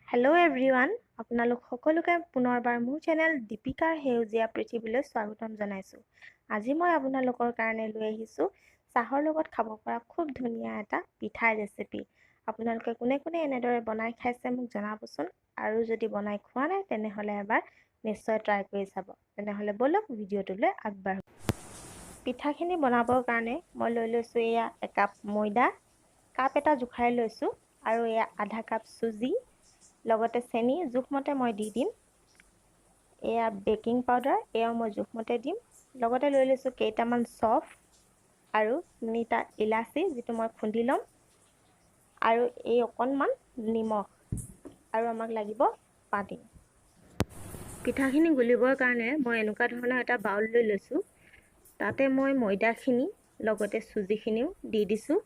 Hello' everyone, আপোনালোক সকলোকে পুনৰবাৰ মোৰ চেনেল দীপিকাৰ সেউজীয়া পৃথিৱীলৈ স্বাগতম জনাইছোঁ। আজি মই আপোনালোকৰ কাৰণে লৈ আহিছোঁ চাহৰ লগত খাব পৰা খুব ধুনীয়া এটা পিঠাৰ ৰেচিপি। আপোনালোকে কোনে কোনে এনেদৰে বনাই খাইছে মোক জনাবচোন, আৰু যদি বনাই খোৱা নাই তেনেহ'লে এবাৰ নিশ্চয় ট্ৰাই কৰি চাব। তেনেহ'লে ব'লক ভিডিঅ'টোলৈ আগবাঢ়ো। পিঠাখিনি বনাবৰ কাৰণে মই লৈ লৈছোঁ এয়া একাপ ময়দা, কাপ এটা জোখাই লৈছোঁ, আৰু এয়া আধা কাপ চুজি, লগতে চেনি জোখমতে মই দি দিম। এয়া বেকিং পাউডাৰ, এয়াও মই জোখমতে দিম। লগতে লৈ লৈছোঁ কেইটামান চফ আৰু 3টা ইলাচি, যিটো মই খুন্দি ল'ম, আৰু এই অকণমান নিমখ, আৰু আমাক লাগিব পানী। পিঠাখিনি গুলিবৰ কাৰণে মই এনেকুৱা ধৰণৰ এটা বাউল লৈ লৈছোঁ। তাতে মই ময়দাখিনি লগতে চুজিখিনিও দি দিছোঁ।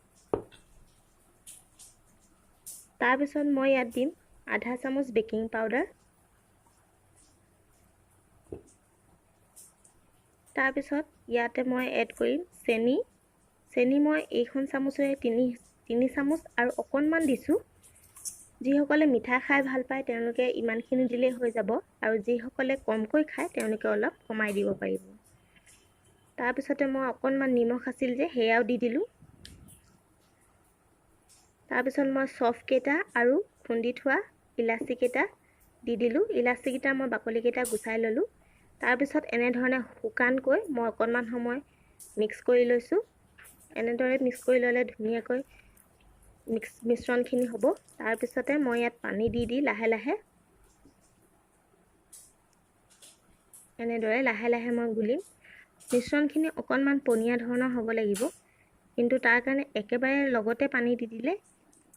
তাৰপিছত মই ইয়াত দিম আধা চামুচ বেকিং পাউডাৰ, তাৰপিছত ইয়াতে মই এড কৰিম চেনি। চেনি মই এইখন চামুচেৰে তিনি চামুচ আৰু অকণমান দিছোঁ। যিসকলে মিঠা খাই ভাল পায় তেওঁলোকে ইমানখিনি দিলেই হৈ যাব, আৰু যিসকলে কমকৈ খায় তেওঁলোকে অলপ কমাই দিব পাৰিব। তাৰপিছতে মই অকণমান নিমখ আছিল যে সেয়াও দি দিলোঁ। তাৰপিছত মই চফকেইটা আৰু খুন্দি থোৱা ইলাচিকেইটা দি দিলোঁ। ইলাচিকেইটা মই বাকলিকেইটা গুচাই ল'লোঁ। তাৰপিছত এনেধৰণে শুকানকৈ মই অকণমান সময় মিক্স কৰি লৈছোঁ। এনেদৰে মিক্স কৰি ল'লে ধুনীয়াকৈ মিশ্ৰণখিনি হ'ব। তাৰপিছতে মই ইয়াত পানী দি লাহে লাহে এনেদৰে লাহে লাহে মই গুলিম। মিশ্ৰণখিনি অকণমান পনীয়া ধৰণৰ হ'ব লাগিব, কিন্তু তাৰ কাৰণে একেবাৰে লগতে পানী দি দিলে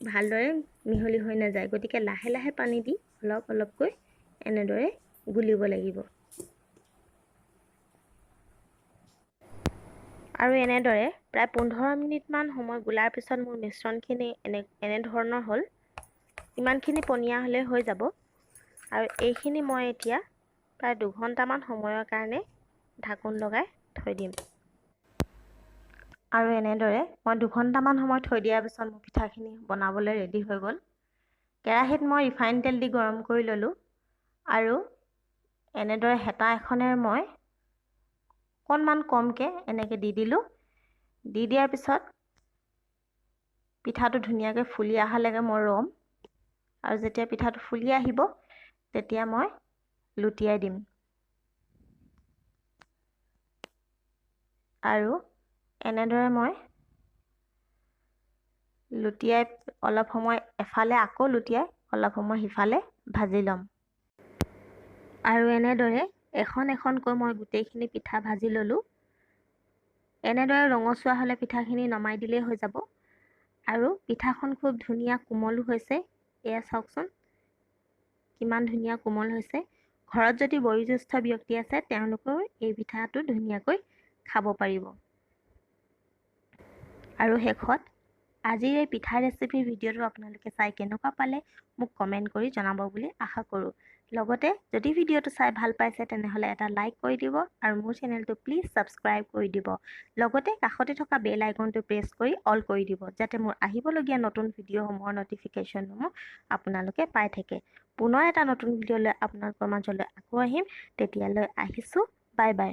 ভালদৰে মিহলি হৈ নাযায়। গতিকে লাহে লাহে পানী দি অলপ অলপকৈ এনেদৰে গুলিব লাগিব। আৰু এনেদৰে প্ৰায় 15 মিনিটমান সময় গুলাৰ পিছত মোৰ মিশ্ৰণখিনি এনেধৰণৰ হ'ল। ইমানখিনি পনীয়া হ'লে হৈ যাব। আৰু এইখিনি মই এতিয়া প্ৰায় 2 ঘণ্টামান সময়ৰ কাৰণে ঢাকোন লগাই থৈ দিম। আৰু এনেদৰে মই 2 ঘণ্টামান সময় থৈ দিয়াৰ পিছত মোৰ পিঠাখিনি বনাবলৈ ৰেডি হৈ গ'ল। কেৰাহীত মই ৰিফাইন তেল দি গৰম কৰি ল'লোঁ, আৰু এনেদৰে হেতা এখনেৰে মই অকণমান কমকৈ এনেকৈ দি দিলোঁ। দি দিয়াৰ পিছত পিঠাটো ধুনীয়াকৈ ফুলি অহালৈকে মই ৰ'ম, আৰু যেতিয়া পিঠাটো ফুলি আহিব তেতিয়া মই লুটিয়াই দিম। আৰু এনেদৰে মই লুটিয়াই অলপ সময় এফালে আকৌ লুটিয়াই অলপ সময় সিফালে ভাজি ল'ম। আৰু এনেদৰে এখন এখনকৈ মই গোটেইখিনি পিঠা ভাজি ল'লোঁ। এনেদৰে ৰঙচুৱা হ'লে পিঠাখিনি নমাই দিলেই হৈ যাব। আৰু পিঠাখন খুব ধুনীয়া কোমলো হৈছে। এয়া চাওকচোন কিমান ধুনীয়া কোমল হৈছে। ঘৰত যদি বয়োজ্যেষ্ঠ ব্যক্তি আছে তেওঁলোকেও এই পিঠাটো ধুনীয়াকৈ খাব পাৰিব। আৰু শেষত আজিৰ এই পিঠা ৰেচিপিৰ ভিডিঅ'টো আপোনালোকে চাই কেনেকুৱা পালে মোক কমেণ্ট কৰি জনাব বুলি আশা কৰোঁ। লগতে যদি ভিডিঅ'টো চাই ভাল পাইছে তেনেহ'লে এটা লাইক কৰি দিব, আৰু মোৰ চেনেলটো প্লিজ ছাবস্ক্ৰাইব কৰি দিব। লগতে কাষতে থকা বেল আইকনটো প্ৰেছ কৰি অল কৰি দিব, যাতে মোৰ আহিবলগীয়া নতুন ভিডিঅ'সমূহৰ ন'টিফিকেশ্যনসমূহ আপোনালোকে পাই থাকে। পুনৰ এটা নতুন ভিডিঅ' লৈ আপোনালোকৰ মাজলৈ আকৌ আহিম। তেতিয়ালৈ আহিছোঁ, বাই বাই।